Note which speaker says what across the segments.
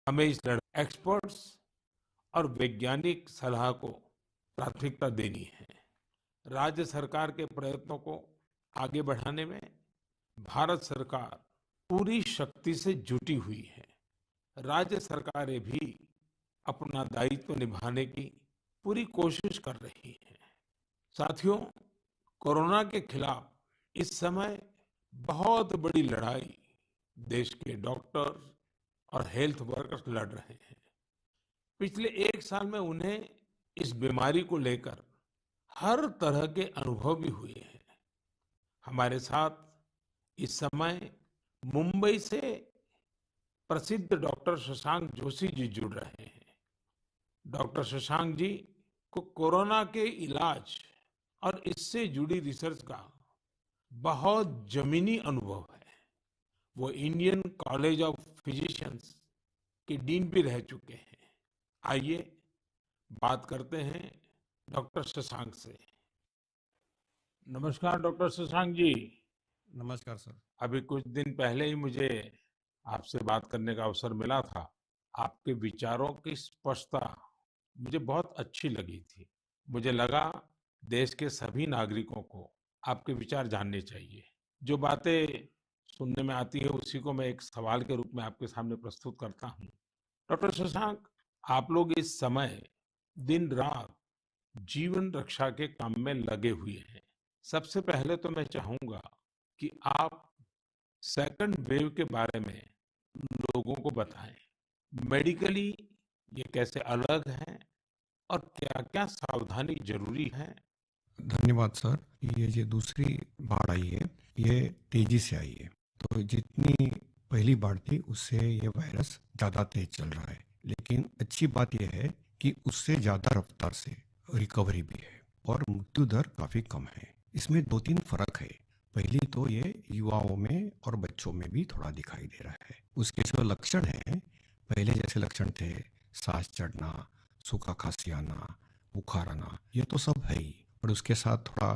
Speaker 1: हमें इस लड़ाई एक्सपर्ट्स और वैज्ञानिक सलाह को प्राथमिकता देनी है। राज्य सरकार के प्रयत्नों को आगे बढ़ाने में भारत सरकार पूरी शक्ति से जुटी हुई है। राज्य सरकारें भी अपना दायित्व निभाने की पूरी कोशिश कर रही हैं। साथियों, कोरोना के खिलाफ इस समय बहुत बड़ी लड़ाई देश के डॉक्टर और हेल्थ वर्कर्स लड़ रहे हैं। पिछले एक साल में उन्हें इस बीमारी को लेकर हर तरह के अनुभव भी हुए हैं। हमारे साथ इस समय मुंबई से प्रसिद्ध डॉक्टर शशांक जोशी जी जुड़ रहे हैं। डॉक्टर शशांक जी को कोरोना के इलाज और इससे जुड़ी रिसर्च का बहुत जमीनी अनुभव है। वो इंडियन कॉलेज ऑफ फिजिशियंस के डीन भी रह चुके हैं। आइए बात करते हैं डॉक्टर शशांक से। नमस्कार डॉक्टर शशांक जी।
Speaker 2: नमस्कार सर।
Speaker 1: अभी कुछ दिन पहले ही मुझे आपसे बात करने का अवसर मिला था। आपके विचारों की स्पष्टता मुझे बहुत अच्छी लगी थी। मुझे लगा देश के सभी नागरिकों को आपके विचार जानने चाहिए। जो बातें सुनने में आती है उसी को मैं एक सवाल के रूप में आपके सामने प्रस्तुत करता हूँ। डॉक्टर शशांक, आप लोग इस समय दिन रात जीवन रक्षा के काम में लगे हुए हैं। सबसे पहले तो मैं चाहूंगा कि आप सेकंड वेव के बारे में लोगों को बताएं। मेडिकली ये कैसे अलग है और क्या-क्या सावधानी जरूरी है।
Speaker 2: धन्यवाद सर। ये जो दूसरी बाढ़ आई है ये तेजी से आई है। तो जितनी पहली बाढ़ थी उससे ये वायरस ज़्यादा तेज चल रहा है, लेकिन अच्छी बात यह है कि उससे ज़्यादा रफ्तार से रिकवरी भी है और मृत्यु दर काफ़ी कम है। इसमें दो तीन फर्क है। पहली तो ये युवाओं में और बच्चों में भी थोड़ा दिखाई दे रहा है। उसके जो लक्षण हैं, पहले जैसे लक्षण थे, सांस चढ़ना, सूखा खांसी आना, बुखार आना, ये तो सब है ही। और उसके साथ थोड़ा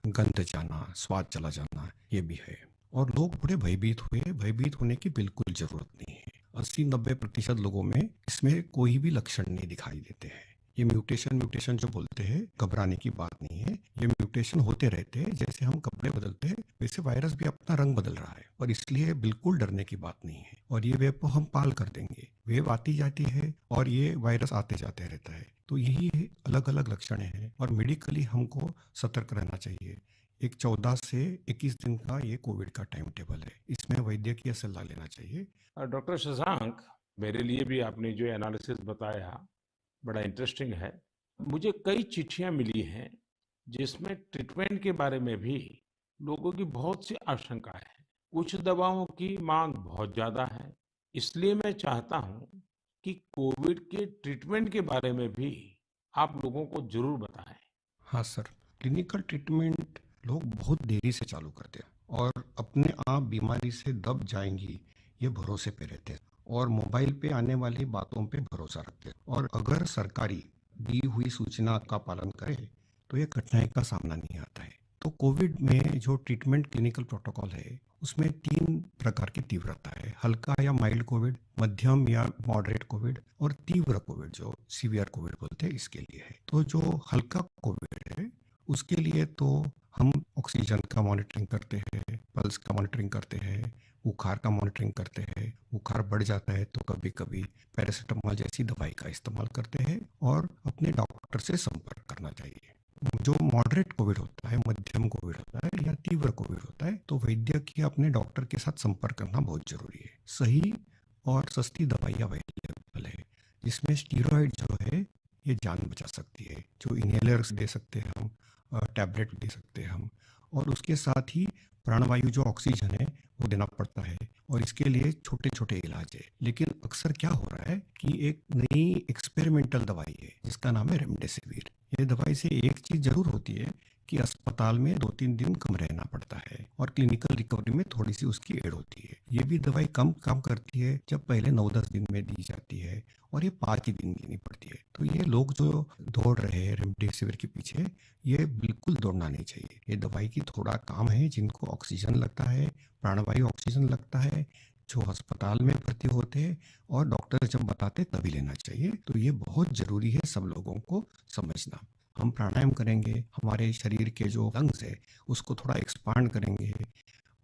Speaker 2: गंध जाना, स्वाद चला जाना, ये भी है। और लोग बड़े भयभीत हुए। भयभीत होने की बिल्कुल जरूरत नहीं है। 80-90% लोगों में इसमें कोई भी लक्षण नहीं दिखाई देते हैं। ये म्यूटेशन म्यूटेशन जो बोलते हैं, घबराने की बात नहीं है। ये म्यूटेशन होते रहते हैं। जैसे हम कपड़े बदलते हैं वैसे वायरस भी अपना रंग बदल रहा है, और इसलिए बिल्कुल डरने की बात नहीं है। और ये वेव को हम पाल कर देंगे। वेव आती जाती है और ये वायरस आते जाते रहता है। तो यही अलग अलग लक्षण हैं और मेडिकली हमको सतर्क रहना चाहिए। एक 14 से 21 दिन का ये कोविड का टाइम टेबल है। इसमें वैद्यकीय सलाह लेना चाहिए।
Speaker 1: डॉक्टर शशांक, मेरे लिए भी आपने जो एनालिसिस बताया बड़ा इंटरेस्टिंग है। मुझे कई चिट्ठियां मिली हैं जिसमें ट्रीटमेंट के बारे में भी लोगों की बहुत सी आशंकाएं हैं। कुछ दवाओं की मांग बहुत ज्यादा है। इसलिए मैं चाहता हूं कि कोविड के ट्रीटमेंट के बारे में भी आप लोगों को जरूर बताएं।
Speaker 2: हाँ सर, क्लिनिकल ट्रीटमेंट लोग बहुत देरी से चालू करते हैं और अपने आप बीमारी से दब जाएंगी ये भरोसे पे रहते हैं और मोबाइल पे आने वाली बातों पे भरोसा रखते हैं। और अगर सरकारी दी हुई सूचना का पालन करे तो ये कठिनाई का सामना नहीं आता है। तो कोविड में जो ट्रीटमेंट क्लिनिकल प्रोटोकॉल है उसमें 3 प्रकार की तीव्रता है: हल्का या माइल्ड कोविड, मध्यम या मॉडरेट कोविड और तीव्र कोविड जो सीवियर कोविड बोलते हैं, इसके लिए है। तो जो हल्का कोविड है उसके लिए तो हम ऑक्सीजन का मॉनिटरिंग करते हैं, पल्स का मॉनिटरिंग करते हैं, बुखार का मॉनिटरिंग करते हैं। बुखार बढ़ जाता है तो कभी कभी पैरासीटामोल जैसी दवाई का इस्तेमाल करते हैं और अपने डॉक्टर से संपर्क करना चाहिए। जो मॉडरेट कोविड होता है, मध्यम कोविड होता है या तीव्र कोविड होता है तो वैद्य की अपने डॉक्टर के साथ संपर्क करना बहुत जरूरी है। सही और सस्ती दवाइयाँ अवेलेबल है जिसमें स्टीरॉयड जो है ये जान बचा सकती है। जो इनहेलर्स दे सकते हैं हम, टैबलेट दे सकते हैं हम, और उसके साथ ही प्राणवायु जो ऑक्सीजन है वो देना पड़ता है। और इसके लिए छोटे छोटे इलाज है। लेकिन अक्सर क्या हो रहा है कि एक नई एक्सपेरिमेंटल दवाई है जिसका नाम है रेमडेसिविर। ये दवाई से एक चीज जरूर होती है कि अस्पताल में 2-3 दिन कम रहना पड़ता है और क्लिनिकल रिकवरी में थोड़ी सी उसकी एड होती है। ये भी दवाई कम काम करती है जब पहले 9-10 दिन में दी जाती है और ये 5 ही दिन लेनी पड़ती है। तो ये लोग जो दौड़ रहे हैं रेमडेसिविर के पीछे, ये बिल्कुल दौड़ना नहीं चाहिए। ये दवाई की थोड़ा काम है। जिनको ऑक्सीजन लगता है, प्राणवायु ऑक्सीजन लगता है, जो अस्पताल में भर्ती होते हैं और डॉक्टर जब बताते तभी लेना चाहिए। तो ये बहुत ज़रूरी है सब लोगों को समझना। हम प्राणायाम करेंगे, हमारे शरीर के जो लंग्स है उसको थोड़ा एक्सपांड करेंगे,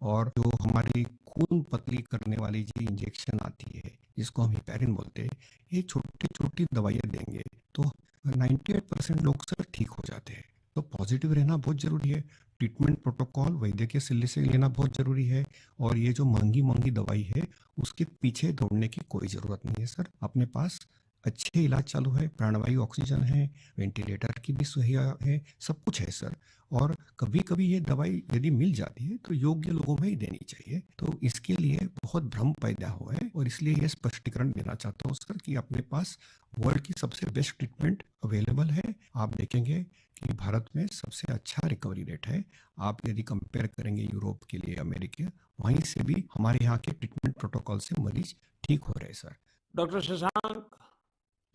Speaker 2: और जो हमारी खून पतली करने वाली जो इंजेक्शन आती है जिसको हम हिपैरिन बोलते हैं, ये छोटी छोटी दवाइयाँ देंगे तो 98% लोग सर ठीक हो जाते हैं। तो पॉजिटिव रहना बहुत ज़रूरी है। ट्रीटमेंट प्रोटोकॉल वैद्य के सलाह से लेना बहुत ज़रूरी है। और ये जो महंगी महंगी दवाई है उसके पीछे दौड़ने की कोई ज़रूरत नहीं है सर। अपने पास अच्छे इलाज चालू है, प्राणवायु ऑक्सीजन है, वेंटिलेटर की भी सुविधा है, सब कुछ है सर। और कभी कभी ये दवाई यदि मिल जाती है तो योग्य लोगों में ही देनी चाहिए। तो इसके लिए बहुत भ्रम पैदा हुआ है और इसलिए ये स्पष्टीकरण देना चाहता हूँ सर कि अपने पास वर्ल्ड की सबसे बेस्ट ट्रीटमेंट अवेलेबल है। आप देखेंगे कि भारत में सबसे अच्छा रिकवरी रेट है। आप यदि कंपेयर करेंगे यूरोप के लिए, अमेरिका, वहीं से भी हमारे यहाँ के ट्रीटमेंट प्रोटोकॉल से मरीज ठीक हो रहे हैं सर।
Speaker 1: डॉक्टर शशांक,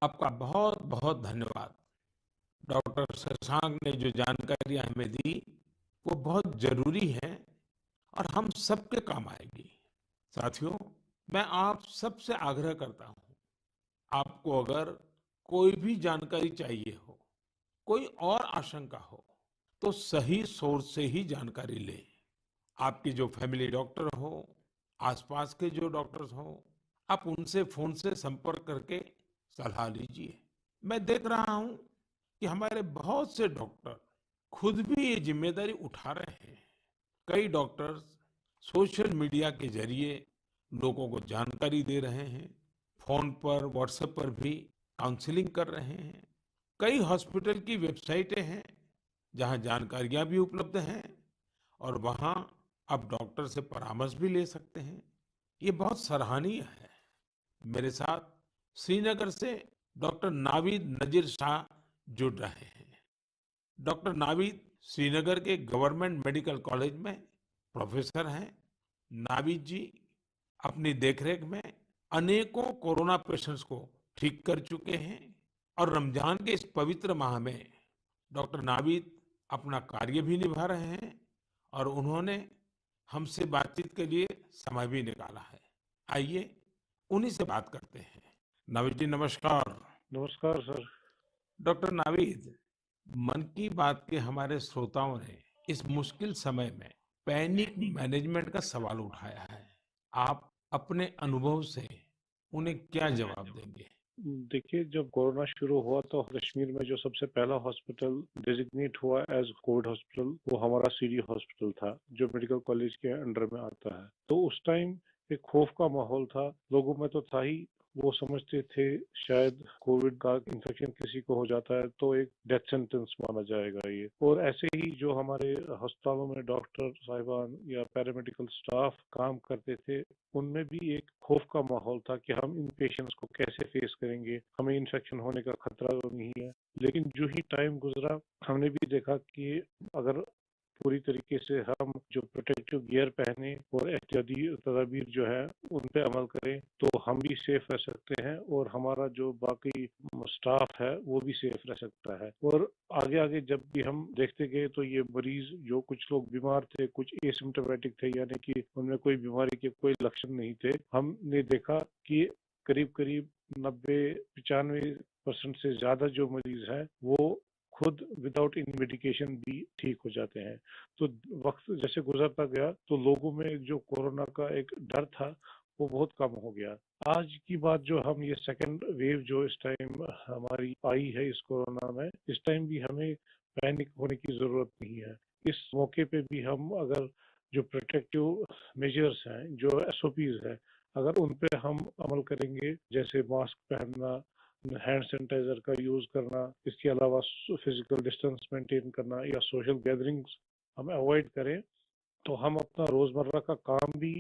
Speaker 1: आपका बहुत बहुत धन्यवाद। डॉक्टर शशांक ने जो जानकारियां हमें दी वो बहुत जरूरी है और हम सबके काम आएगी। साथियों, मैं आप सबसे आग्रह करता हूं, आपको अगर कोई भी जानकारी चाहिए हो, कोई और आशंका हो, तो सही सोर्स से ही जानकारी लें। आपकी जो फैमिली डॉक्टर हो, आसपास के जो डॉक्टर्स हो, आप उनसे फोन से संपर्क करके सलाह लीजिए। मैं देख रहा हूं कि हमारे बहुत से डॉक्टर खुद भी ये जिम्मेदारी उठा रहे हैं। कई डॉक्टर्स सोशल मीडिया के जरिए लोगों को जानकारी दे रहे हैं, फोन पर, व्हाट्सएप पर भी काउंसलिंग कर रहे हैं। कई हॉस्पिटल की वेबसाइटें हैं जहां जानकारियां भी उपलब्ध हैं और वहां आप डॉक्टर से परामर्श भी ले सकते हैं। ये बहुत सराहनीय है। मेरे साथ श्रीनगर से डॉक्टर नावीद नजीर शाह जुड़ रहे हैं। डॉक्टर नावीद श्रीनगर के गवर्नमेंट मेडिकल कॉलेज में प्रोफेसर हैं। नावीद जी अपनी देखरेख में अनेकों कोरोना पेशेंट्स को ठीक कर चुके हैं और रमजान के इस पवित्र माह में डॉक्टर नावीद अपना कार्य भी निभा रहे हैं और उन्होंने हमसे बातचीत के लिए समय भी निकाला है। आइए उन्हीं से बात करते हैं। नावीद जी, नमस्कार।
Speaker 3: नमस्कार सर।
Speaker 1: डॉक्टर नावीद, मन की बात के हमारे श्रोताओं ने इस मुश्किल समय में पैनिक मैनेजमेंट का सवाल उठाया है। आप अपने अनुभव से उन्हें क्या जवाब देंगे?
Speaker 3: देखिए, जब कोरोना शुरू हुआ तो कश्मीर में जो सबसे पहला हॉस्पिटल डेजिग्नेट हुआ एज कोविड हॉस्पिटल वो हमारा सीडी हॉस्पिटल था, जो मेडिकल कॉलेज के अंडर में आता है। तो उस टाइम एक खौफ का माहौल था, लोगों में तो था ही। वो समझते थे शायद कोविड का इन्फेक्शन किसी को हो जाता है तो एक डेथ सेंटेंस माना जाएगा ये। और ऐसे ही जो हमारे अस्पतालों में डॉक्टर साहिबान या पैरामेडिकल स्टाफ काम करते थे, उनमें भी एक खौफ का माहौल था कि हम इन पेशेंट्स को कैसे फेस करेंगे, हमें इन्फेक्शन होने का खतरा तो नहीं है। लेकिन जो ही टाइम गुजरा, हमने भी देखा कि अगर पूरी तरीके से हम जो प्रोटेक्टिव गियर पहने और एहतियाती तदाबीर जो है उन पे अमल करें तो हम भी सेफ रह सकते हैं और हमारा जो बाकी स्टाफ है वो भी सेफ रह सकता है। और आगे आगे जब भी हम देखते गए तो ये मरीज, जो कुछ लोग बीमार थे, कुछ एसिम्प्टोमेटिक थे, यानी कि उनमें कोई बीमारी के कोई लक्षण नहीं थे, हमने देखा कि करीब करीब 90-95% से ज्यादा जो मरीज है वो खुद विदाउट इन मेडिकेशन भी ठीक हो जाते हैं। तो वक्त जैसे गुजरता गया तो लोगों में जो कोरोना का एक डर था वो बहुत कम हो गया। आज की बात जो हम ये सेकंड वेव जो इस टाइम हमारी आई है इस कोरोना में, इस टाइम भी हमें पैनिक होने की जरूरत नहीं है। इस मौके पे भी हम अगर जो प्रोटेक्टिव मेजर्स हैं, जो एसओपीज है, अगर उन पे हम अमल करेंगे, जैसे मास्क पहनना, हैंड सैनिटाइजर का यूज करना, इसके अलावा फिजिकल डिस्टेंस मेंटेन करना या सोशल गैदरिंग्स हम अवॉइड करें, तो हम अपना रोजमर्रा का काम भी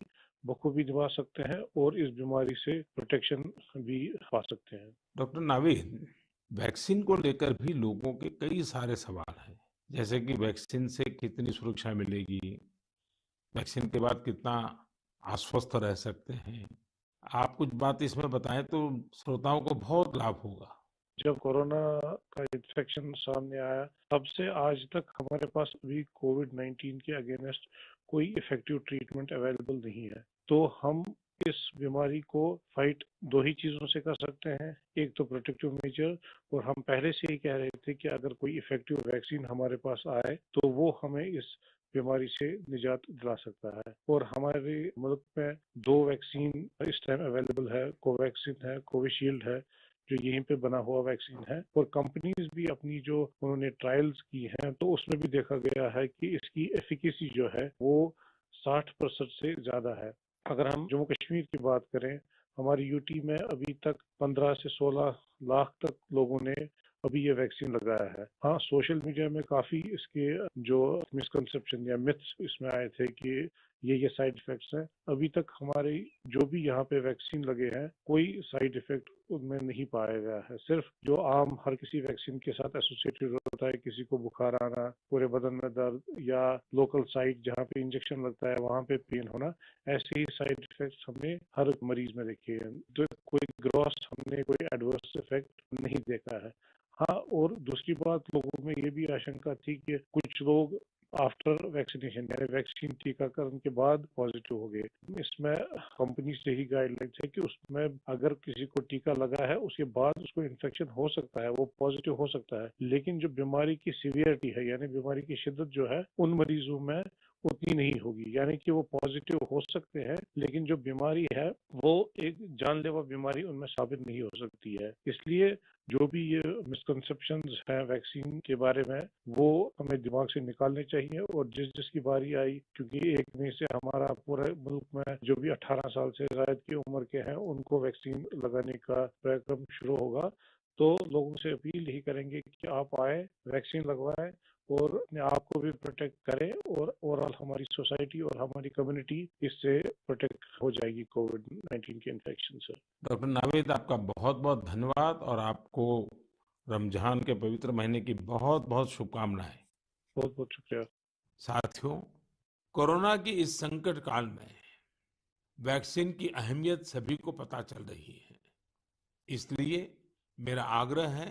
Speaker 3: बखूबी निभा सकते हैं और इस बीमारी से प्रोटेक्शन भी पा सकते हैं।
Speaker 1: डॉक्टर नावीद, वैक्सीन को लेकर भी लोगों के कई सारे सवाल हैं, जैसे कि वैक्सीन से कितनी सुरक्षा मिलेगी, वैक्सीन के बाद कितना आश्वस्त रह सकते हैं। आप कुछ बात इसमें बताएं तो श्रोताओं को बहुत लाभ होगा।
Speaker 3: जब कोरोना का इन्फेक्शन सामने आया तब से आज तक हमारे पास अभी कोविड 19 के अगेंस्ट कोई इफेक्टिव ट्रीटमेंट अवेलेबल नहीं है। तो हम इस बीमारी को फाइट दो ही चीजों से कर सकते हैं। एक तो प्रोटेक्टिव मेजर, और हम पहले से ही कह रहे थे कि अगर कोई इफेक्टिव वैक्सीन हमारे पास आए तो वो हमें इस बीमारी से निजात दिला सकता है। और हमारे मुल्क में दो वैक्सीन इस टाइम अवेलेबल है, कोवैक्सीन है, कोविशील्ड है, जो यहीं पे बना हुआ वैक्सीन है। और कंपनीज भी अपनी जो उन्होंने ट्रायल्स की हैं तो उसमें भी देखा गया है कि इसकी एफिकेसी जो है वो 60% से ज्यादा है। अगर हम जम्मू कश्मीर की बात करें, हमारी यूटी में अभी तक 15 से 16 लाख तक लोगों ने अभी ये वैक्सीन लगाया है। हाँ, सोशल मीडिया में काफी इसके जो मिसकंसेप्शन या मिथ्स इसमें आए थे कि ये साइड इफेक्ट्स हैं। अभी तक हमारे जो भी यहाँ पे वैक्सीन लगे हैं कोई साइड इफेक्ट उनमें नहीं पाया गया है। सिर्फ जो आम हर किसी वैक्सीन के साथ एसोसिएटेड होता है, किसी को बुखार आना, पूरे बदन में दर्द, या लोकल साइट जहाँ पे इंजेक्शन लगता है वहाँ पे पेन होना, ऐसे ही साइड इफेक्ट्स हमने हर मरीज में देखे हैं। तो कोई ग्रॉस हमने कोई एडवर्स इफेक्ट नहीं देखा है। हाँ, और दूसरी बात, लोगों में ये भी आशंका थी कि कुछ लोग आफ्टर वैक्सीनेशन यानी वैक्सीन टीकाकरण के बाद पॉजिटिव हो गए। इसमें कंपनी से ही गाइडलाइंस है कि उसमें अगर किसी को टीका लगा है उसके बाद उसको इन्फेक्शन हो सकता है, वो पॉजिटिव हो सकता है, लेकिन जो बीमारी की सीवियरिटी है यानी बीमारी की शिद्दत जो है उन मरीजों में उतनी नहीं होगी। यानी कि वो पॉजिटिव हो सकते हैं लेकिन जो बीमारी है वो एक जानलेवा बीमारी उनमें साबित नहीं हो सकती है। इसलिए जो भी ये मिसकंसेप्शंस हैं वैक्सीन के बारे में वो हमें दिमाग से निकालने चाहिए। और जिसकी बारी आई, क्योंकि 1 मई से हमारा पूरे मुल्क में जो भी 18 साल से ज्यादा की उम्र के हैं उनको वैक्सीन लगाने का कार्यक्रम शुरू होगा, तो लोगों से अपील यही करेंगे कि आप आए, वैक्सीन लगवाएं और अपने आप को भी प्रोटेक्ट करें, और ओवरऑल हमारी सोसाइटी और हमारी कम्युनिटी इससे प्रोटेक्ट हो जाएगी कोविड-19 के इन्फेक्शन से।
Speaker 1: डॉक्टर नावीद, आपका बहुत बहुत धन्यवाद और आपको रमजान के पवित्र महीने की बहुत बहुत शुभकामनाएं।
Speaker 3: बहुत बहुत शुक्रिया।
Speaker 1: साथियों, कोरोना की इस संकट काल में वैक्सीन की अहमियत सभी को पता चल रही है। इसलिए मेरा आग्रह है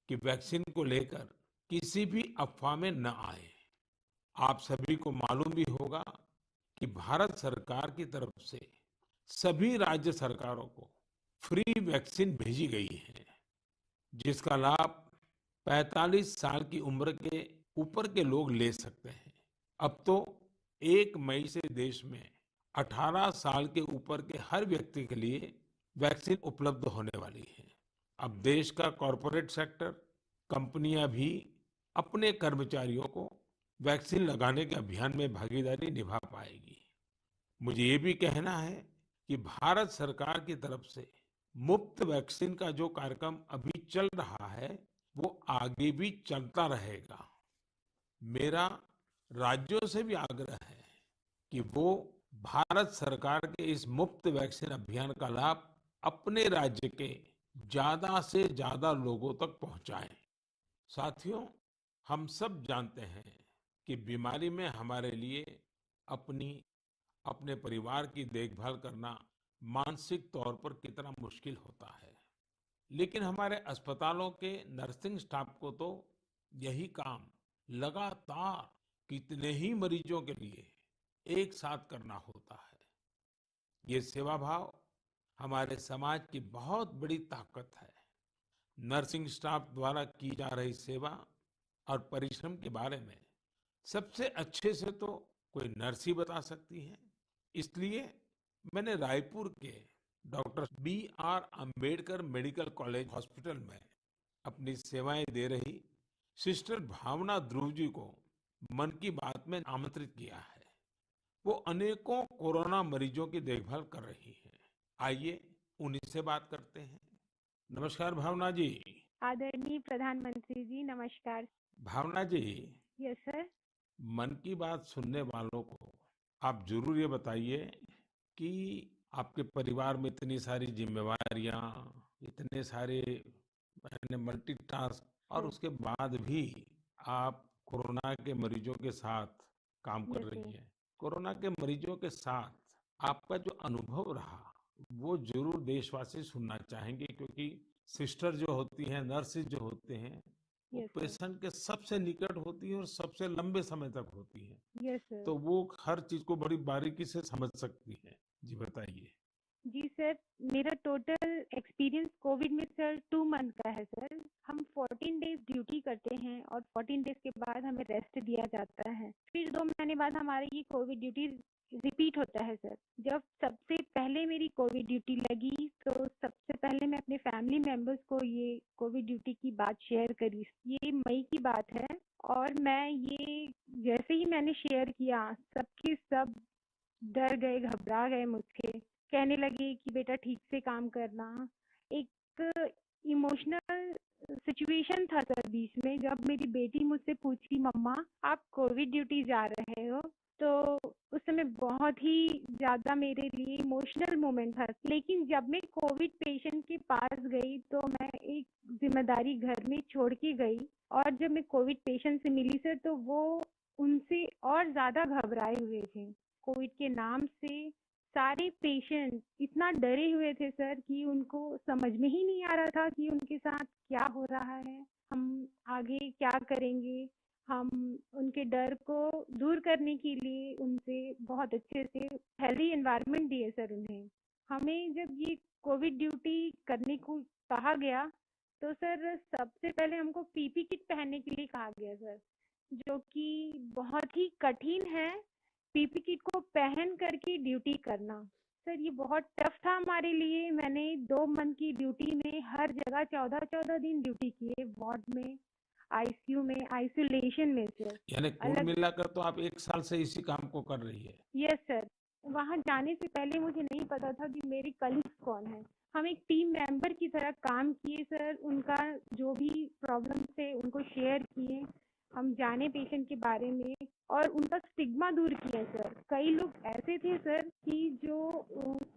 Speaker 1: कि वैक्सीन को लेकर किसी भी अफवाह में न आए। आप सभी को मालूम भी होगा कि भारत सरकार की तरफ से सभी राज्य सरकारों को फ्री वैक्सीन भेजी गई है, जिसका लाभ 45 साल की उम्र के ऊपर के लोग ले सकते हैं। अब तो 1 मई से देश में 18 साल के ऊपर के हर व्यक्ति के लिए वैक्सीन उपलब्ध होने वाली है। अब देश का कॉरपोरेट सेक्टर, कंपनियां भी अपने कर्मचारियों को वैक्सीन लगाने के अभियान में भागीदारी निभा पाएगी। मुझे ये भी कहना है कि भारत सरकार की तरफ से मुफ्त वैक्सीन का जो कार्यक्रम अभी चल रहा है वो आगे भी चलता रहेगा। मेरा राज्यों से भी आग्रह है कि वो भारत सरकार के इस मुफ्त वैक्सीन अभियान का लाभ अपने राज्य के ज्यादा से ज्यादा लोगों तक पहुंचाएं। साथियों, हम सब जानते हैं कि बीमारी में हमारे लिए अपनी अपने परिवार की देखभाल करना मानसिक तौर पर कितना मुश्किल होता है। लेकिन हमारे अस्पतालों के नर्सिंग स्टाफ को तो यही काम लगातार कितने ही मरीजों के लिए एक साथ करना होता है। ये सेवा भाव हमारे समाज की बहुत बड़ी ताकत है। नर्सिंग स्टाफ द्वारा की जा रही सेवा और परिश्रम के बारे में सबसे अच्छे से तो कोई नर्स ही बता सकती है। इसलिए मैंने रायपुर के doctor B.R. Ambedkar medical college hospital में अपनी सेवाएं दे रही सिस्टर भावना ध्रुव जी को मन की बात में आमंत्रित किया है। वो अनेकों कोरोना मरीजों की देखभाल कर रही है। आइए उन्हीं से बात करते हैं। नमस्कार भावना जी।
Speaker 4: आदरणीय प्रधानमंत्री जी, नमस्कार।
Speaker 1: भावना जी,
Speaker 4: यस सर।
Speaker 1: मन की बात सुनने वालों को आप जरूर ये बताइए कि आपके परिवार में इतनी सारी जिम्मेवारियां, इतने सारे मल्टीटास्क, और उसके बाद भी आप कोरोना के मरीजों के साथ काम कर
Speaker 4: यस
Speaker 1: रही
Speaker 4: सर।
Speaker 1: हैं। कोरोना के मरीजों के साथ आपका जो अनुभव रहा वो जरूर देशवासी सुनना चाहेंगे, क्योंकि सिस्टर जो होती हैं, नर्सेज जो होते हैं, वो
Speaker 4: यस सर।
Speaker 1: पेशेंट के सबसे निकट होती है और सबसे लंबे समय तक होती है।
Speaker 4: Yes sir.
Speaker 1: तो वो हर चीज को बड़ी बारीकी से समझ सकती है। जी बताइए।
Speaker 4: जी सर, मेरा टोटल एक्सपीरियंस कोविड में सर 2 मंथ का है सर। हम 14 डेज ड्यूटी करते हैं और 14 डेज के बाद हमें रेस्ट दिया जाता है। फिर 2 महीने बाद हमारी ये कोविड ड्यूटी रिपीट होता है सर। जब सबसे पहले मेरी कोविड ड्यूटी लगी तो सबसे पहले मैं अपने फैमिली मेंबर्स को ये कोविड ड्यूटी की बात शेयर करी। ये मई की बात है और मैं ये जैसे ही मैंने शेयर किया, सबके सब डर गए, घबरा गए मुझसे। कहने लगे कि बेटा ठीक से काम करना। एक इमोशनल सिचुएशन था सर बीच में, जब मेरी बेटी मुझसे पूछी, मम्मा आप कोविड ड्यूटी जा रहे हो? तो उस समय बहुत ही ज़्यादा मेरे लिए इमोशनल मोमेंट था। लेकिन जब मैं कोविड पेशेंट के पास गई तो मैं एक जिम्मेदारी घर में छोड़ के गई और जब मैं कोविड पेशेंट से मिली सर तो वो उनसे और ज़्यादा घबराए हुए थे। कोविड के नाम से सारे पेशेंट इतना डरे हुए थे सर कि उनको समझ में ही नहीं आ रहा था कि उनके साथ क्या हो रहा है, हम आगे क्या करेंगे। हम उनके डर को दूर करने के लिए उनसे बहुत अच्छे से हेल्दी एनवायरनमेंट दिए सर उन्हें। हमें जब ये कोविड ड्यूटी करने को कहा गया तो सर सबसे पहले हमको पीपी किट पहनने के लिए कहा गया सर, जो कि बहुत ही कठिन है। पीपी किट को पहन करके ड्यूटी करना सर ये बहुत टफ था हमारे लिए। मैंने 2 मंथ की ड्यूटी में हर जगह 14-14 दिन ड्यूटी किए, वार्ड में, आईसीयू में, आइसोलेशन में सर।
Speaker 1: यानी कुल
Speaker 4: अलग
Speaker 1: मिलाकर तो आप 1 साल से इसी काम को कर रही है।
Speaker 4: Yes sir. वहाँ जाने से पहले मुझे नहीं पता था कि मेरे कलीग्स कौन है। हम एक टीम मेंबर की तरह काम किए सर, उनका जो भी प्रॉब्लम थे उनको शेयर किए। हम जाने पेशेंट के बारे में और उनका स्टिग्मा दूर किया सर। कई लोग ऐसे थे सर कि जो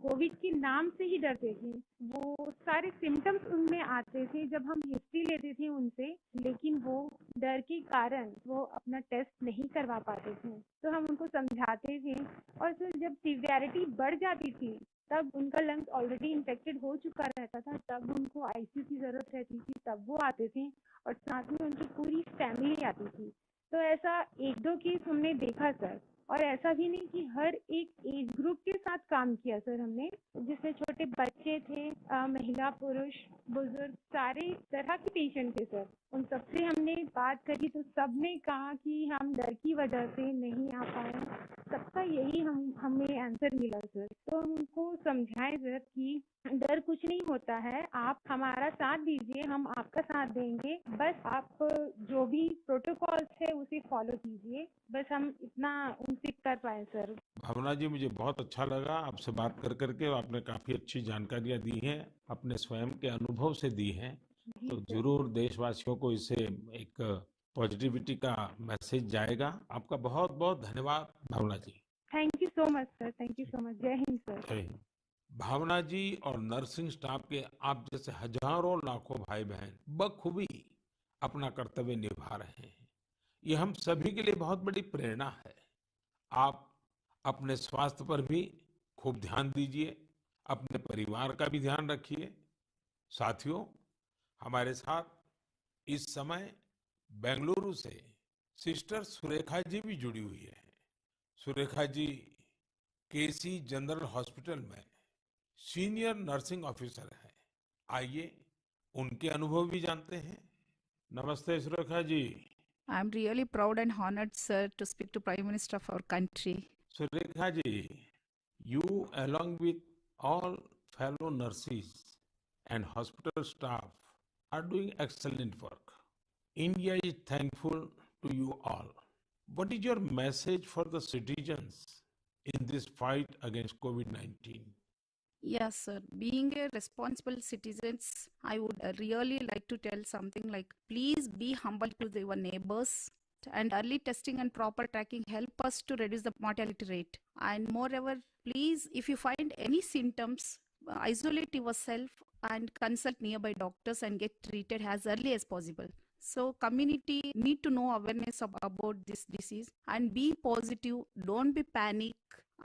Speaker 4: कोविड के नाम से ही डरते थे। वो सारे सिम्टम्स उनमें आते थे जब हम हिस्ट्री लेते थे उनसे, लेकिन वो डर के कारण वो अपना टेस्ट नहीं करवा पाते थे। तो हम उनको समझाते थे और सर जब सिवियरिटी बढ़ जाती थी तब उनका लंग्स ऑलरेडी इन्फेक्टेड हो चुका रहता था, तब उनको आईसीयू की ज़रूरत रहती थी, तब वो आते थे और साथ में उनकी पूरी फैमिली आती थी। तो ऐसा 1-2 केस हमने देखा सर। और ऐसा भी नहीं कि हर एक एज ग्रुप के साथ काम किया सर हमने, जिसमें छोटे बच्चे थे, महिला, पुरुष, बुजुर्ग, सारे तरह के पेशेंट थे सर। उन सबसे हमने बात करी तो सबने कहा कि हम डर की वजह से नहीं आ पाए। सबका यही हमें आंसर मिला सर। तो हम उनको समझाएं सर कि डर कुछ नहीं होता है, आप हमारा साथ दीजिए, हम आपका साथ देंगे। बस आप जो भी प्रोटोकॉल्स है उसे फॉलो कीजिए। बस हम इतना उनसे कर पाए सर।
Speaker 1: भावना जी, मुझे बहुत अच्छा लगा आपसे बात कर करके। आपने काफी अच्छी जानकारियां दी हैं, अपने स्वयं के अनुभव से दी हैं।
Speaker 4: जी
Speaker 1: तो
Speaker 4: सर।
Speaker 1: जरूर देशवासियों को इससे एक पॉजिटिविटी का मैसेज जाएगा। आपका बहुत बहुत धन्यवाद Bhavna ji.
Speaker 4: Thank you so much sir, thank you so much. Jai Hind sir.
Speaker 1: जय हिंद। भावना जी और नर्सिंग स्टाफ के आप जैसे हजारों लाखों भाई बहन बखूबी अपना कर्तव्य निभा रहे हैं। ये हम सभी के लिए बहुत बड़ी प्रेरणा है। आप अपने स्वास्थ्य पर भी खूब ध्यान दीजिए, अपने परिवार का भी ध्यान रखिए। साथियों, हमारे साथ इस समय बेंगलुरु से सिस्टर सुरेखा जी भी जुड़ी हुई है। सुरेखा जी केसी जनरल हॉस्पिटल में सीनियर नर्सिंग ऑफिसर है। आइए उनके अनुभव भी जानते हैं। नमस्ते Surekha ji.
Speaker 5: I'm really proud and honored, sir, to speak to Prime Minister of our country.
Speaker 1: Surekha ji, you along with all fellow nurses and hospital staff are doing excellent work. India is thankful to you all. What is your message for the citizens in this fight against COVID-19?
Speaker 5: Yes, sir. Being a responsible citizens, I would really like to tell something like, please be humble to your neighbors. And early testing and proper tracking help us to reduce the mortality rate. And moreover, please, if you find any symptoms, isolate yourself and consult nearby doctors and get treated as early as possible. So community need to know awareness about this disease and be positive. Don't be panic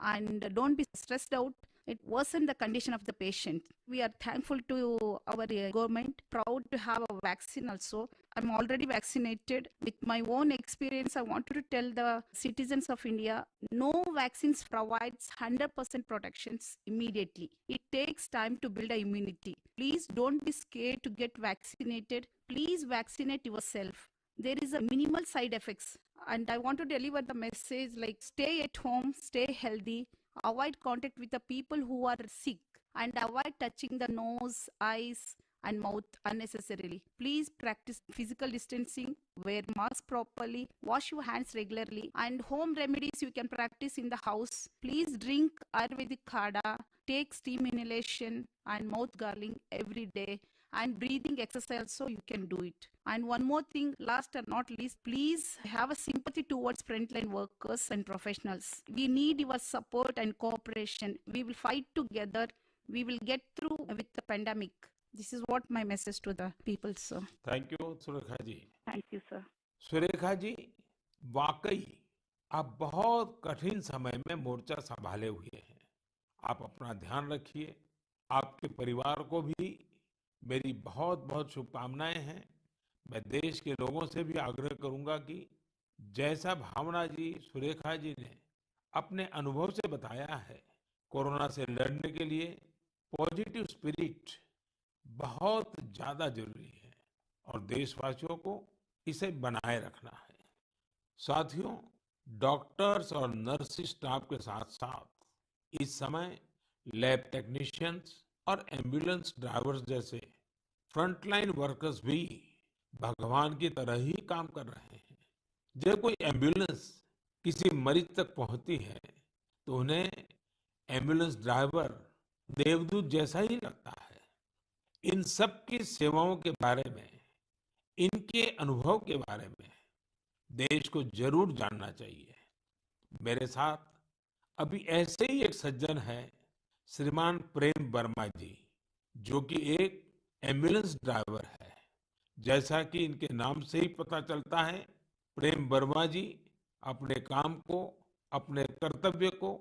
Speaker 5: and don't be stressed out. it worsened the condition of the patient. We are thankful to our government, proud to have a vaccine also. I'm already vaccinated. With my own experience, I wanted to tell the citizens of India, no vaccines provides 100% protections immediately. It takes time to build a immunity. Please don't be scared to get vaccinated. Please vaccinate yourself. There is a minimal side effects, and I want to deliver the message like stay at home, stay healthy, avoid contact with the people who are sick, and avoid touching the nose, eyes and mouth unnecessarily. Please practice physical distancing, wear mask properly, wash your hands regularly, and home remedies you can practice in the house. Please drink Ayurvedic kada, take steam inhalation and mouth gargling every day, and breathing exercise so you can do it. And one more thing, last and not least, please have a sympathy towards frontline workers and professionals. We need your support and cooperation. We will fight together. We will get through with the pandemic. This is what my message to the people, sir.
Speaker 1: Thank you Surekha ji.
Speaker 5: Thank you, sir.
Speaker 1: Surekha ji, वाकई आप बहुत कठिन समय में मोर्चा संभाले हुए हैं। आप अपना ध्यान रखिए। आपके परिवार को भी मेरी बहुत बहुत शुभकामनाएं हैं। मैं देश के लोगों से भी आग्रह करूंगा कि जैसा भावना जी, सुरेखा जी ने अपने अनुभव से बताया है, कोरोना से लड़ने के लिए पॉजिटिव स्पिरिट बहुत ज्यादा जरूरी है और देशवासियों को इसे बनाए रखना है। साथियों, डॉक्टर्स और नर्सिंग स्टाफ के साथ साथ इस समय लैब टेक्नीशियंस और एम्बुलेंस ड्राइवर्स जैसे फ्रंटलाइन वर्कर्स भी भगवान की तरह ही काम कर रहे हैं। जब कोई एम्बुलेंस किसी मरीज तक पहुंचती है तो उन्हें एम्बुलेंस ड्राइवर देवदूत जैसा ही लगता है। इन सब की सेवाओं के बारे में, इनके अनुभव के बारे में देश को जरूर जानना चाहिए। मेरे साथ अभी ऐसे ही एक सज्जन है, श्रीमान प्रेम वर्मा जी, जो कि एक एम्बुलेंस ड्राइवर है। जैसा कि इनके नाम से ही पता चलता है, प्रेम वर्मा जी अपने काम को, अपने कर्तव्य को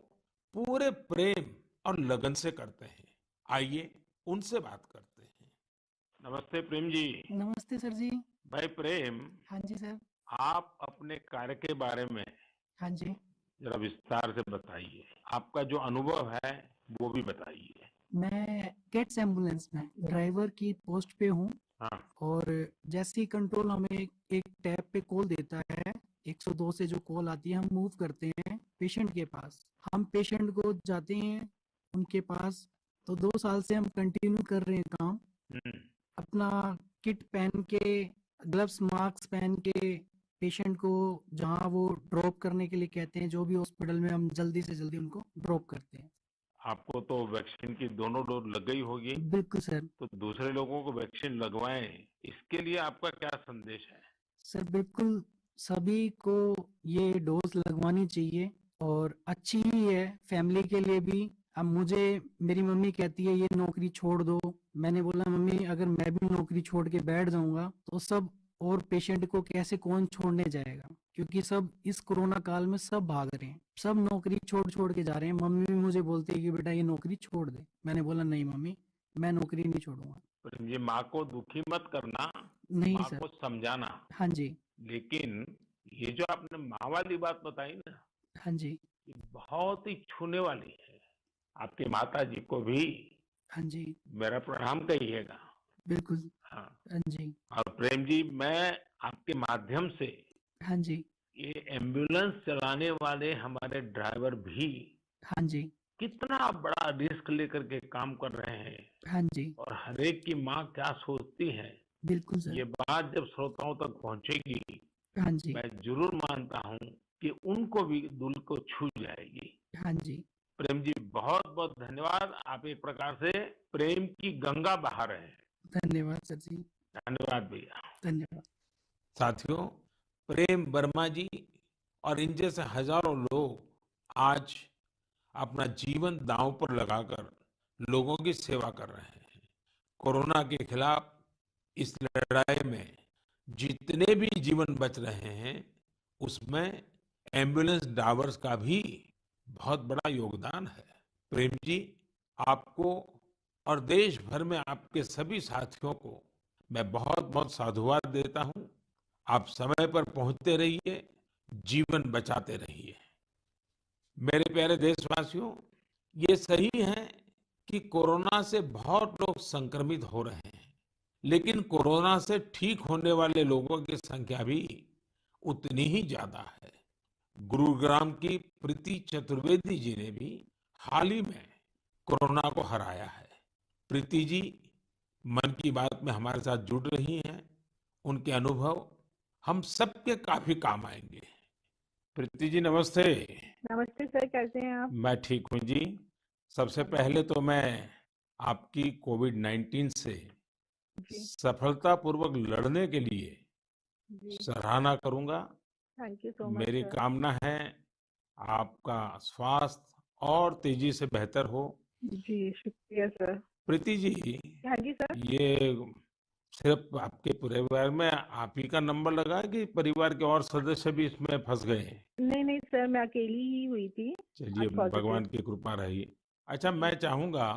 Speaker 1: पूरे प्रेम और लगन से करते हैं। आइए उनसे बात करते हैं। नमस्ते प्रेम जी।
Speaker 6: नमस्ते सर जी।
Speaker 1: भाई प्रेम,
Speaker 6: हाँ जी सर।
Speaker 1: आप अपने कार्य के बारे में
Speaker 6: हाँ जी।
Speaker 1: जरा विस्तार से बताइए। आपका जो अनुभव है वो भी बताइए।
Speaker 6: मैं गेट्स एम्बुलेंस में ड्राइवर की पोस्ट पे हूँ।
Speaker 1: हाँ।
Speaker 6: और जैसे ही कंट्रोल हमें एक टैब पे कॉल देता है, 102 से जो कॉल आती है, हम मूव करते हैं पेशेंट के पास। हम पेशेंट को जाते हैं उनके पास। तो 2 साल से हम कंटिन्यू कर रहे हैं काम। अपना किट पहन के, ग्लव्स मास्क पहन के पेशेंट को जहाँ वो ड्रॉप करने के लिए कहते हैं, जो भी हॉस्पिटल में, हम जल्दी से जल्दी उनको ड्रॉप करते हैं।
Speaker 1: आपको तो वैक्सीन की दोनों डोज लग गई होगी।
Speaker 6: बिल्कुल सर।
Speaker 1: तो दूसरे लोगों को वैक्सीन लगवाएं, इसके लिए आपका क्या संदेश है?
Speaker 6: सर बिल्कुल सभी को ये डोज लगवानी चाहिए और अच्छी ही है फैमिली के लिए भी। अब मुझे मेरी मम्मी कहती है ये नौकरी छोड़ दो। मैंने बोला मम्मी अगर मैं भी नौकरी छोड़ के बैठ जाऊंगा तो सब और पेशेंट को कैसे कौन छोड़ने जाएगा, क्योंकि सब इस कोरोना काल में सब भाग रहे हैं, सब नौकरी छोड़ के जा रहे हैं। मम्मी भी मुझे बोलती है कि बेटा ये नौकरी छोड़ दे। मैंने बोला नहीं मम्मी, मैं नौकरी नहीं छोड़ूंगा।
Speaker 1: प्रेम जी, माँ को दुखी मत करना,
Speaker 6: नहीं
Speaker 1: माँ
Speaker 6: सर।
Speaker 1: को समझाना।
Speaker 6: हाँ जी।
Speaker 1: लेकिन ये जो आपने माँ वाली बात बताई ना,
Speaker 6: हाँ जी।
Speaker 1: ये बहुत ही छूने वाली है। आपकी माता जी को भी
Speaker 6: हाँ जी।
Speaker 1: मेरा प्रणाम कहिएगा।
Speaker 6: बिल्कुल।
Speaker 1: हाँ।
Speaker 6: हाँ जी।
Speaker 1: और प्रेम जी, मैं आपके माध्यम से
Speaker 6: हाँ जी।
Speaker 1: ये एम्बुलेंस चलाने वाले हमारे ड्राइवर भी
Speaker 6: हाँ जी।
Speaker 1: कितना बड़ा रिस्क लेकर के काम कर रहे हैं
Speaker 6: हाँ जी।
Speaker 1: और हर एक की माँ क्या सोचती है,
Speaker 6: बिल्कुल सर।
Speaker 1: ये बात जब श्रोताओं तक पहुंचेगी,
Speaker 6: हाँ जी।
Speaker 1: मैं जरूर मानता हूँ कि उनको भी दिल को छू जाएगी।
Speaker 6: हाँ जी।
Speaker 1: प्रेम जी, बहुत बहुत धन्यवाद। आप एक प्रकार से प्रेम की गंगा बहा रहे हैं।
Speaker 6: धन्यवाद सर जी।
Speaker 1: धन्यवाद भैया।
Speaker 6: धन्यवाद।
Speaker 1: साथियों, प्रेम वर्मा जी और इन जैसे हजारों लोग आज अपना जीवन दांव पर लगाकर लोगों की सेवा कर रहे हैं। कोरोना के खिलाफ इस लड़ाई में जितने भी जीवन बच रहे हैं, उसमें एम्बुलेंस ड्राइवर्स का भी बहुत बड़ा योगदान है। प्रेम जी, आपको और देश भर में आपके सभी साथियों को मैं बहुत बहुत साधुवाद देता हूं। आप समय पर पहुंचते रहिए, जीवन बचाते रहिए। मेरे प्यारे देशवासियों, ये सही है कि कोरोना से बहुत लोग संक्रमित हो रहे हैं, लेकिन कोरोना से ठीक होने वाले लोगों की संख्या भी उतनी ही ज्यादा है। गुरुग्राम की प्रीति चतुर्वेदी जी ने भी हाल ही में कोरोना को हराया है। प्रीति जी मन की बात में हमारे साथ जुड़ रही हैं। उनके अनुभव हम सबके काफी काम आएंगे। प्रीति जी नमस्ते।
Speaker 7: नमस्ते सर, कैसे हैं आप?
Speaker 1: मैं ठीक हूँ जी। सबसे पहले तो मैं आपकी कोविड-19 से
Speaker 7: जी,
Speaker 1: सफलतापूर्वक लड़ने के लिए
Speaker 7: जी,
Speaker 1: सराहना करूंगा।
Speaker 7: थैंक यू सो मच
Speaker 1: मेरी
Speaker 7: सर।
Speaker 1: कामना है आपका स्वास्थ्य और तेजी से बेहतर हो।
Speaker 7: जी, शुक्रिया सर।
Speaker 1: प्रीति जी,
Speaker 7: हाँ जी सर।
Speaker 1: ये सिर्फ आपके परिवार में आप ही का नंबर लगा है कि परिवार के और सदस्य भी इसमें फंस गए हैं?
Speaker 7: नहीं, नहीं सर, मैं अकेली ही हुई थी
Speaker 1: चलिए,
Speaker 7: आज पॉजिटिव।
Speaker 1: भगवान की कृपा रही। अच्छा,
Speaker 7: जी,
Speaker 1: मैं चाहूंगा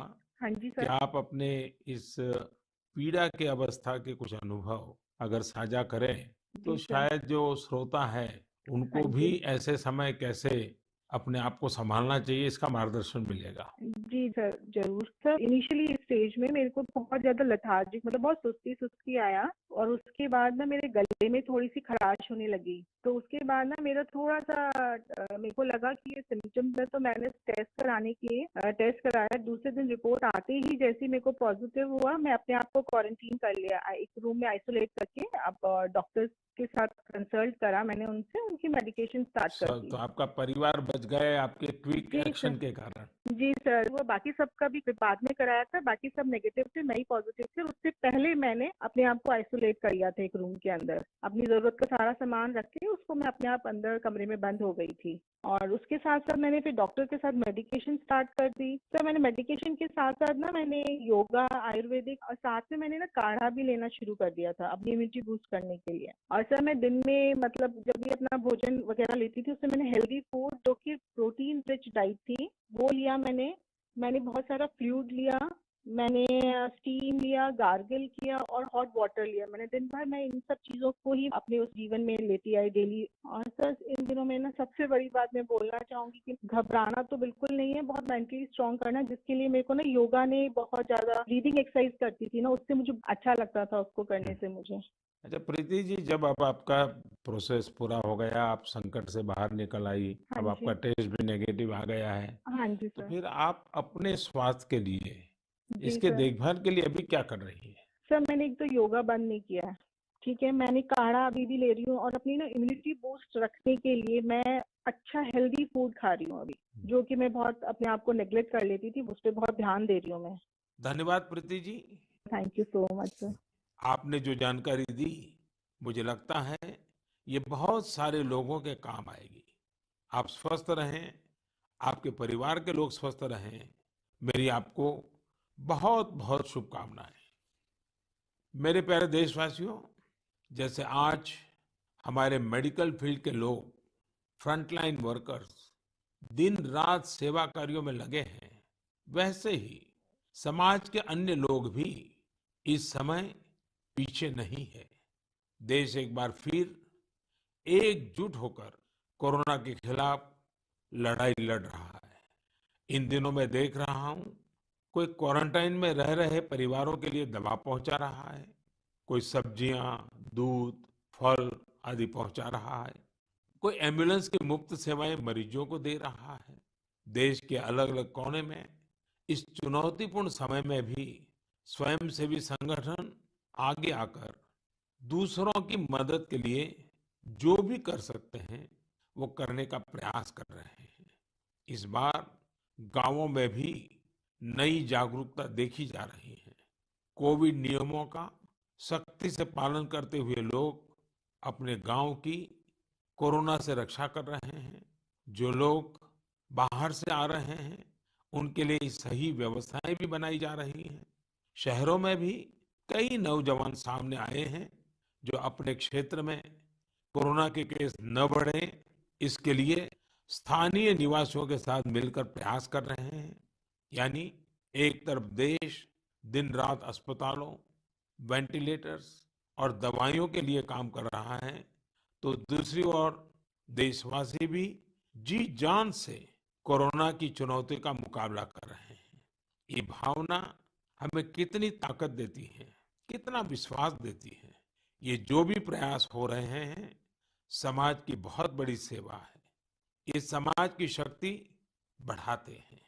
Speaker 7: हाँ जी
Speaker 1: कि
Speaker 7: सर।
Speaker 1: आप अपने इस पीड़ा के अवस्था के कुछ अनुभव अगर साझा करें, तो
Speaker 7: जी सर।
Speaker 1: शायद जो श्रोता है
Speaker 7: हाँ
Speaker 1: उनको भी
Speaker 7: जी।
Speaker 1: ऐसे समय कैसे अपने आप को संभालना चाहिए, इसका मार्गदर्शन मिलेगा।
Speaker 7: जी सर, ज़रूर। सर इनिशियली इस स्टेज में मेरे को बहुत ज़्यादा लेथार्जिक मतलब बहुत सुस्ती-सुस्ती आया और उसके बाद ना मेरे गले में थोड़ी-सी खराश होने लगी। तो उसके बाद ना मेरा थोड़ा-सा मेरे को लगा कि ये सिम्पटम्स है, तो मैंने टेस्ट कराने के लिए टेस्ट कराया। दूसरे दिन रिपोर्ट आते ही जैसे ही मेरे को पॉजिटिव हुआ, मैं अपने आप को क्वारंटीन कर लिया। एक रूम में आइसोलेट करके अब डॉक्टर्स के साथ कंसल्ट करा मैंने उनसे, उनकी मेडिकेशन स्टार्ट कर दी।
Speaker 1: तो आपका परिवार बच गए आपके क्विक
Speaker 7: जी
Speaker 1: एक्शन
Speaker 7: सर।
Speaker 1: के कारण।
Speaker 7: जी सर, वो बाकी सबका भी बाद में कराया था, बाकी सब नेगेटिव थे, मैं ही पॉजिटिव थी। और उससे पहले मैंने अपने आप को आइसोलेट कर लिया था एक रूम के अंदर। अपनी ज़रूरत का सारा सामान रख के उसको मैं अपने आप अंदर कमरे में बंद हो गई थी। और उसके साथ-साथ मैंने फिर डॉक्टर के साथ मेडिकेशन स्टार्ट कर दी। सर मैंने मेडिकेशन के साथ-साथ ना मैंने योगा, आयुर्वेदिक और साथ में मैंने ना काढ़ा भी लेना शुरू कर दिया था अपनी इम्यूनिटी बूस्ट करने के लिए। और सर मैं दिन में मतलब जब भी अपना भोजन वगैरह लेती थी, उससे मैंने हेल्दी फूड जो कि प्रोटीन रिच डाइट थी, वो लिया मैंने। मैंने बहुत सारा फ्लूइड लिया, मैंने स्टीम लिया, गार्गल किया और हॉट वाटर लिया। मैंने दिन भर मैं इन सब चीज़ों को ही अपने उस जीवन में लेती आई डेली। और सर इन दिनों में ना सबसे बड़ी बात मैं बोलना चाहूँगी कि घबराना तो बिल्कुल नहीं है, बहुत मेंटली स्ट्रांग करना है, जिसके लिए मेरे को ना योगा ने बहुत ज़्यादा ब्रीदिंग एक्सरसाइज करती थी ना, उससे मुझे अच्छा लगता था उसको करने से मुझे।
Speaker 1: अच्छा प्रीति जी, जब अब आपका प्रोसेस पूरा हो गया, आप संकट से बाहर निकल आई,
Speaker 7: हाँ
Speaker 1: अब
Speaker 7: जी।
Speaker 1: आपका टेस्ट भी नेगेटिव आ गया है,
Speaker 7: हाँ जी
Speaker 1: तो
Speaker 7: सर।
Speaker 1: फिर आप अपने स्वास्थ्य के लिए,
Speaker 7: जी
Speaker 1: इसके
Speaker 7: सर।
Speaker 1: देखभाल के लिए अभी क्या कर रही है?
Speaker 7: सर मैंने एक तो योगा बंद नहीं किया है, ठीक है। मैंने काढ़ा अभी भी ले रही हूँ और अपनी ना इम्यूनिटी बूस्ट रखने के लिए मैं अच्छा हेल्दी फूड खा रही हूँ अभी, जो कि मैं बहुत अपने आप को नेग्लेक्ट कर लेती थी, उस पर बहुत ध्यान दे रही हूँ मैं।
Speaker 1: धन्यवाद Preeti ji.
Speaker 7: Thank you so much sir.
Speaker 1: आपने जो जानकारी दी, मुझे लगता है ये बहुत सारे लोगों के काम आएगी। आप स्वस्थ रहें, आपके परिवार के लोग स्वस्थ रहें, मेरी आपको बहुत बहुत शुभकामनाएं। मेरे प्यारे देशवासियों, जैसे आज हमारे मेडिकल फील्ड के लोग, फ्रंटलाइन वर्कर्स, दिन रात सेवा कार्यों में लगे हैं, वैसे ही समाज के अन्य लोग भी इस समय पीछे नहीं है। देश एक बार फिर एकजुट होकर कोरोना के खिलाफ लड़ाई लड़ रहा है। इन दिनों में देख रहा हूं, कोई क्वारंटाइन में रह रहे परिवारों के लिए दवा पहुंचा रहा है, कोई सब्जियां, दूध, फल आदि पहुंचा रहा है, कोई एम्बुलेंस की मुफ्त सेवाएं मरीजों को दे रहा है। देश के अलग अलग कोने में इस चुनौतीपूर्ण समय में भी स्वयंसेवी संगठन आगे आकर दूसरों की मदद के लिए जो भी कर सकते हैं वो करने का प्रयास कर रहे हैं। इस बार गांवों में भी नई जागरूकता देखी जा रही है। कोविड नियमों का सख्ती से पालन करते हुए लोग अपने गांव की कोरोना से रक्षा कर रहे हैं। जो लोग बाहर से आ रहे हैं उनके लिए सही व्यवस्थाएं भी बनाई जा रही हैं। शहरों में भी कई नौजवान सामने आए हैं जो अपने क्षेत्र में कोरोना के केस न बढ़े, इसके लिए स्थानीय निवासियों के साथ मिलकर प्रयास कर रहे हैं। यानी एक तरफ देश दिन रात अस्पतालों, वेंटिलेटर्स और दवाइयों के लिए काम कर रहा है, तो दूसरी ओर देशवासी भी जी जान से कोरोना की चुनौती का मुकाबला कर रहे हैं। ये भावना हमें कितनी ताकत देती है, कितना विश्वास देती है। ये जो भी प्रयास हो रहे हैं, समाज की बहुत बड़ी सेवा है। ये समाज की शक्ति बढ़ाते हैं।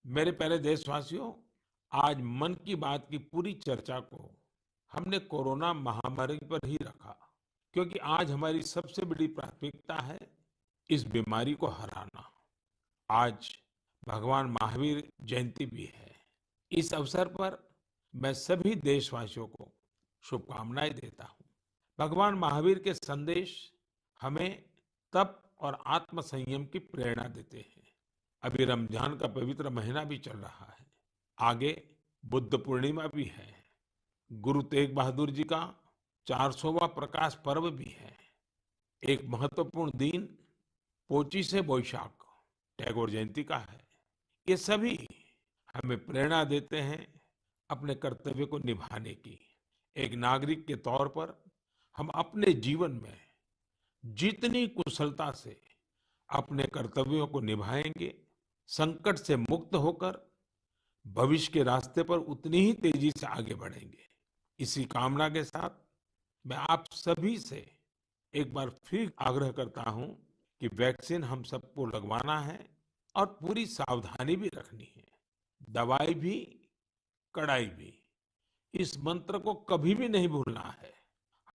Speaker 1: मेरे प्यारे देशवासियों, आज मन की बात की पूरी चर्चा को हमने कोरोना महामारी पर ही रखा, क्योंकि आज हमारी सबसे बड़ी प्राथमिकता है इस बीमारी को हराना। आज भगवान महावीर जयंती भी है। इस अवसर पर मैं सभी देशवासियों को शुभकामनाएं देता हूँ। भगवान महावीर के संदेश हमें तप और आत्म संयम की प्रेरणा देते हैं। अभी रमजान का पवित्र महीना भी चल रहा है। आगे बुद्ध पूर्णिमा भी है। गुरु तेग बहादुर जी का 400वां प्रकाश पर्व भी है। एक महत्वपूर्ण दिन पोचिशे बोईशाख टैगोर जयंती का है। ये सभी हमें प्रेरणा देते हैं अपने कर्तव्य को निभाने की। एक नागरिक के तौर पर हम अपने जीवन में जितनी कुशलता से अपने कर्तव्यों को निभाएंगे, संकट से मुक्त होकर भविष्य के रास्ते पर उतनी ही तेजी से आगे बढ़ेंगे। इसी कामना के साथ मैं आप सभी से एक बार फिर आग्रह करता हूं कि वैक्सीन हम सबको लगवाना है और पूरी सावधानी भी रखनी है। दवाई भी, कड़ाई भी, इस मंत्र को कभी भी नहीं भूलना है।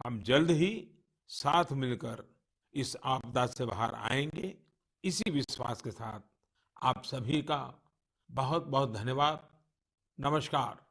Speaker 1: हम जल्द ही साथ मिलकर इस आपदा से बाहर आएंगे। इसी विश्वास के साथ आप सभी का बहुत बहुत धन्यवाद। नमस्कार।